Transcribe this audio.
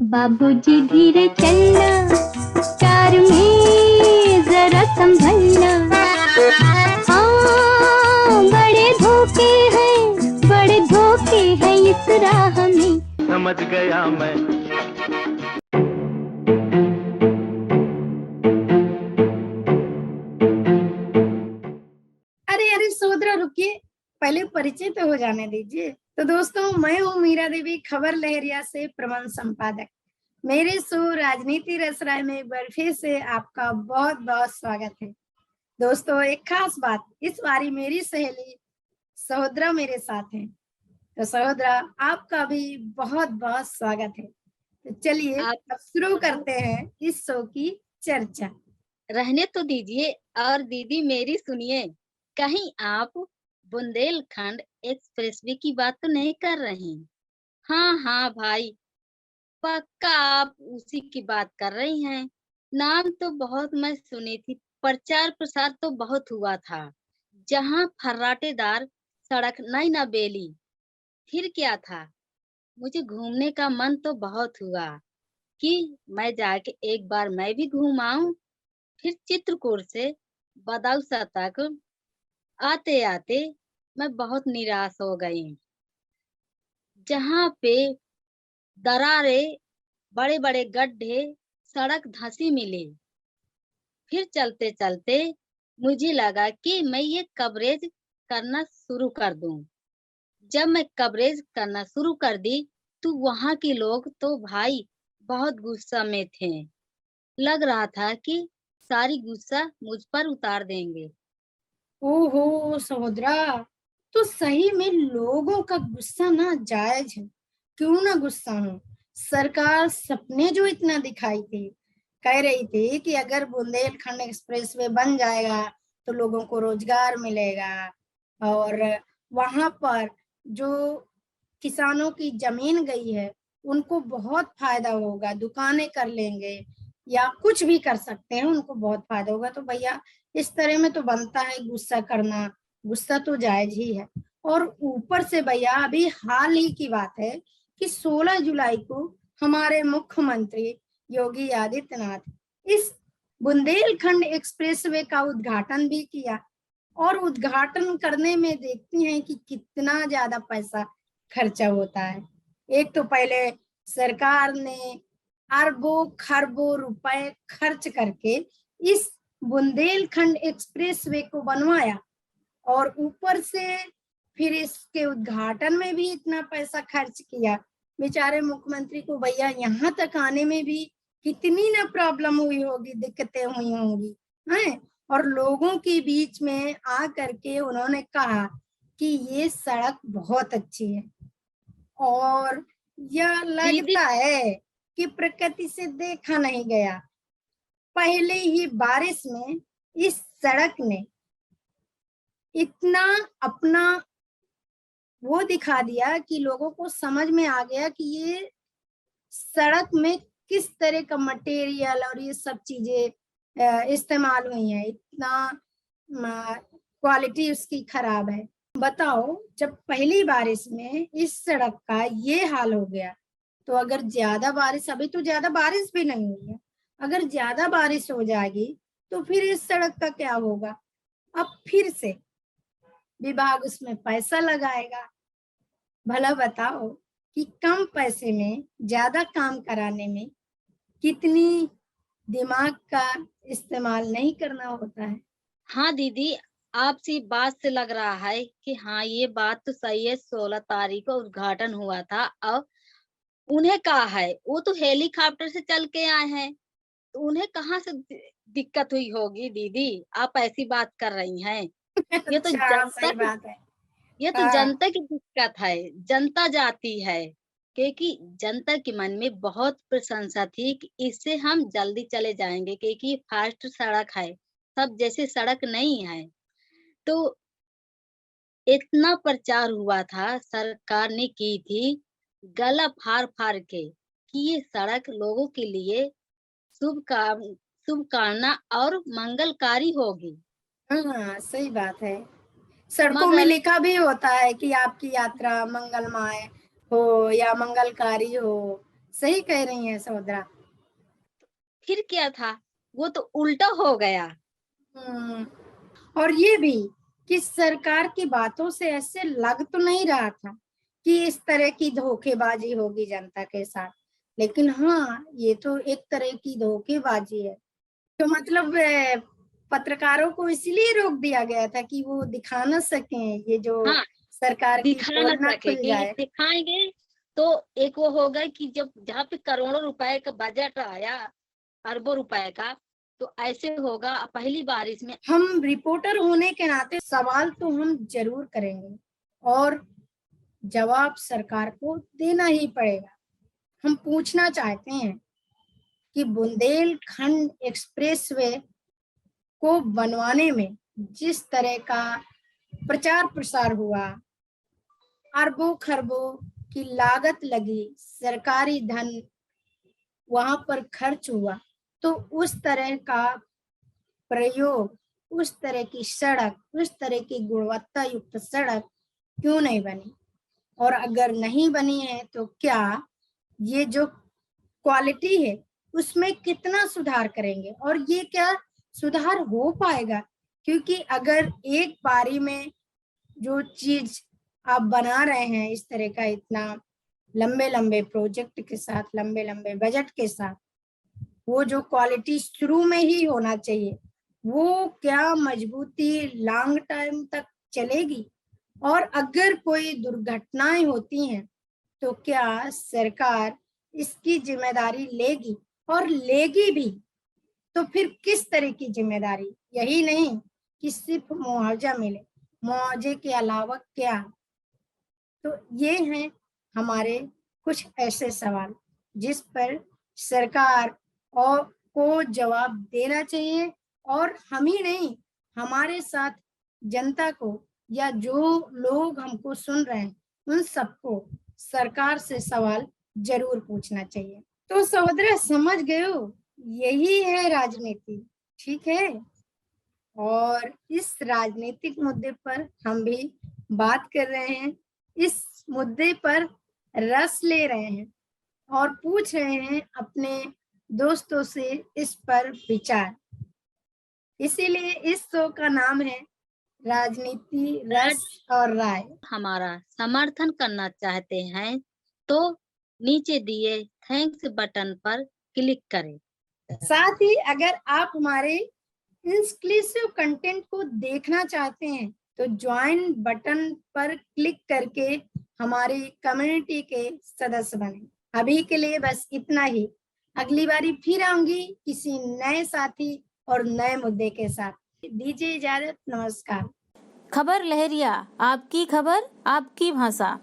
बाबूजी धीरे चलना, कार में जरा संभलना। हाँ, बड़े धोखे हैं इस राह में। समझ गया मैं। अरे अरे सोदरा, रुकिए, पहले परिचय तो हो जाने दीजिए। तो दोस्तों, मैं हूँ मीरा देवी, खबर लहरिया से प्रबंध संपादक। मेरे शो राजनीति रसराय में एक बार फिर से आपका बहुत बहुत स्वागत है। दोस्तों, एक खास बात, इस बारी मेरी सहेली सहोदरा मेरे साथ है। तो सहोदरा, आपका भी बहुत बहुत स्वागत है। तो चलिए अब शुरू करते हैं इस शो की चर्चा। रहने तो दीजिए, और दीदी मेरी सुनिए, कहीं आप बुंदेलखंड एक्सप्रेसवे की बात तो नहीं कर रही? हाँ हाँ भाई, पक्का आप उसी की बात कर रही हैं। नाम तो बहुत मैं सुनी थी, प्रचार प्रसार तो बहुत हुआ था। जहाँ फर्राटेदार सड़क नई न बेली, फिर क्या था? मुझे घूमने का मन तो बहुत हुआ कि मैं जाके एक बार मैं भी घूम आऊं। फिर चित्रकूट से बदौसा तक आते आते मैं बहुत निराश हो गई। जहाँ पे दरारें, बड़े बड़े गड्ढे, सड़क धंसी मिली। फिर चलते चलते मुझे लगा कि मैं ये कवरेज करना शुरू कर दूं। जब मैं कवरेज करना शुरू कर दी तो वहाँ के लोग तो भाई बहुत गुस्सा में थे। लग रहा था कि सारी गुस्सा मुझ पर उतार देंगे। ओहो सहोदरा, तो सही में लोगों का गुस्सा ना जायज है। क्यों ना गुस्सा हो। सरकार सपने जो इतना दिखाई थी, कह रही थी कि अगर बुंदेलखंड एक्सप्रेसवे बन जाएगा तो लोगों को रोजगार मिलेगा, और वहां पर जो किसानों की जमीन गई है उनको बहुत फायदा होगा, दुकानें कर लेंगे या कुछ भी कर सकते हैं, उनको बहुत फायदा होगा। तो भैया, इस तरह में तो बनता है गुस्सा करना, गुस्सा तो जायज ही है। और ऊपर से भैया, अभी हाल ही की बात है कि 16 जुलाई को हमारे मुख्यमंत्री योगी आदित्यनाथ इस बुंदेलखंड एक्सप्रेसवे का उद्घाटन भी किया। और उद्घाटन करने में देखती हैं कि कितना ज्यादा पैसा खर्चा होता है। एक तो पहले सरकार ने अरबों खरबों रुपए खर्च करके इस बुंदेलखंड एक्सप्रेसवे को बनवाया, और ऊपर से फिर इसके उद्घाटन में भी इतना पैसा खर्च किया। बेचारे मुख्यमंत्री को भैया यहाँ तक आने में भी कितनी ना प्रॉब्लम हुई होगी, दिक्कतें हुई होंगी हैं। और लोगों के बीच में आ करके उन्होंने कहा कि ये सड़क बहुत अच्छी है, और यह दीदी लगता है कि प्रकृति से देखा नहीं गया। पहले ही बारिश में इस सड़क ने इतना अपना वो दिखा दिया कि लोगों को समझ में आ गया कि ये सड़क में किस तरह का मटेरियल और ये सब चीजें इस्तेमाल हुई हैं। इतना क्वालिटी उसकी खराब है। बताओ, जब पहली बारिश में इस सड़क का ये हाल हो गया, तो अगर ज्यादा बारिश, अभी तो ज्यादा बारिश भी नहीं हुई है, अगर ज्यादा बारिश हो जाएगी तो फिर इस सड़क का क्या होगा। अब फिर से विभाग उसमें पैसा लगाएगा। भला बताओ कि कम पैसे में ज्यादा काम कराने में कितनी दिमाग का इस्तेमाल नहीं करना होता है। हाँ दीदी, आपसी बात से लग रहा है कि हाँ, ये बात तो सही है। 16 तारीख को उद्घाटन हुआ था। अब उन्हें कहा है, वो तो हेलीकॉप्टर से चल के आए हैं, तो उन्हें कहाँ से दिक्कत हुई होगी दीदी? आप ऐसी बात कर रही हैं। ये तो अच्छा, जनता सही की बात है। ये तो हाँ, जनता की दिक्कत है। जनता जाती है, क्योंकि जनता के मन में बहुत प्रशंसा थी कि इससे हम जल्दी चले जाएंगे, क्योंकि फास्ट सड़क है, सब जैसे सड़क नहीं है। तो इतना प्रचार हुआ था, सरकार ने की थी गला फाड़ फाड़ के कि ये सड़क लोगों के लिए शुभ काम शुभ कामना और मंगलकारी होगी। हाँ, सही बात है। सड़कों में मगर लिखा भी होता है कि आपकी यात्रा मंगलमय हो या मंगलकारी हो, सही कह रही हैं सहोदरा। फिर क्या था, वो तो उल्टा हो गया। हम्म, और ये भी कि सरकार की बातों से ऐसे लग तो नहीं रहा था कि इस तरह की धोखेबाजी होगी जनता के साथ, लेकिन हाँ ये तो एक तरह की धोखेबाजी है। तो मतलब पत्रकारों को इसलिए रोक दिया गया था कि वो दिखा ना सकें ये जो हाँ, सरकार की दिखा पोल ना ना सके खुल कि जाए। दिखाएंगे तो एक वो होगा कि जब जहाँ पे करोड़ों रुपए का बजट आया, अरबों रुपए का, तो ऐसे होगा पहली बार इसमें। हम रिपोर्टर होने के नाते सवाल तो हम जरूर करेंगे और जवाब सरकार को देना ही पड़ेगा। हम पूछना चाहते हैं कि बुंदेलखंड एक्सप्रेसवे को बनवाने में जिस तरह का प्रचार प्रसार हुआ, अरबों खरबों की लागत लगी, सरकारी धन वहां पर खर्च हुआ, तो उस तरह का प्रयोग, उस तरह की सड़क, उस तरह की गुणवत्ता युक्त सड़क क्यों नहीं बनी? और अगर नहीं बनी है तो क्या ये जो क्वालिटी है उसमें कितना सुधार करेंगे और ये क्या सुधार हो पाएगा? क्योंकि अगर एक बारी में जो चीज आप बना रहे हैं इस तरह का, इतना लंबे लंबे प्रोजेक्ट के साथ, लंबे लंबे बजट के साथ, वो जो क्वालिटी शुरू में ही होना चाहिए वो क्या मजबूती लॉन्ग टाइम तक चलेगी? और अगर कोई दुर्घटनाएं होती हैं तो क्या सरकार इसकी जिम्मेदारी लेगी? और लेगी भी तो फिर किस तरह की जिम्मेदारी? यही नहीं कि सिर्फ मुआवजा मिले, मुआवजे के अलावा क्या? तो ये हैं हमारे कुछ ऐसे सवाल जिस पर सरकार और को जवाब देना चाहिए। और हम ही नहीं, हमारे साथ जनता को या जो लोग हमको सुन रहे हैं उन सबको सरकार से सवाल जरूर पूछना चाहिए। तो सहोदरा समझ गए हो, यही है राजनीति, ठीक है? और इस राजनीतिक मुद्दे पर हम भी बात कर रहे हैं, इस मुद्दे पर रस ले रहे हैं और पूछ रहे हैं अपने दोस्तों से इस पर विचार। इसीलिए इस शो का नाम है राजनीति रस और राय। हमारा समर्थन करना चाहते हैं तो नीचे दिए थैंक्स बटन पर क्लिक करें। साथ ही अगर आप हमारे एक्सक्लूसिव कंटेंट को देखना चाहते हैं तो ज्वाइन बटन पर क्लिक करके हमारी कम्युनिटी के सदस्य बने। अभी के लिए बस इतना ही। अगली बारी फिर आऊंगी किसी नए साथी और नए मुद्दे के साथ। दीजिए इजाजत, नमस्कार। खबर लहरिया, आपकी खबर आपकी भाषा।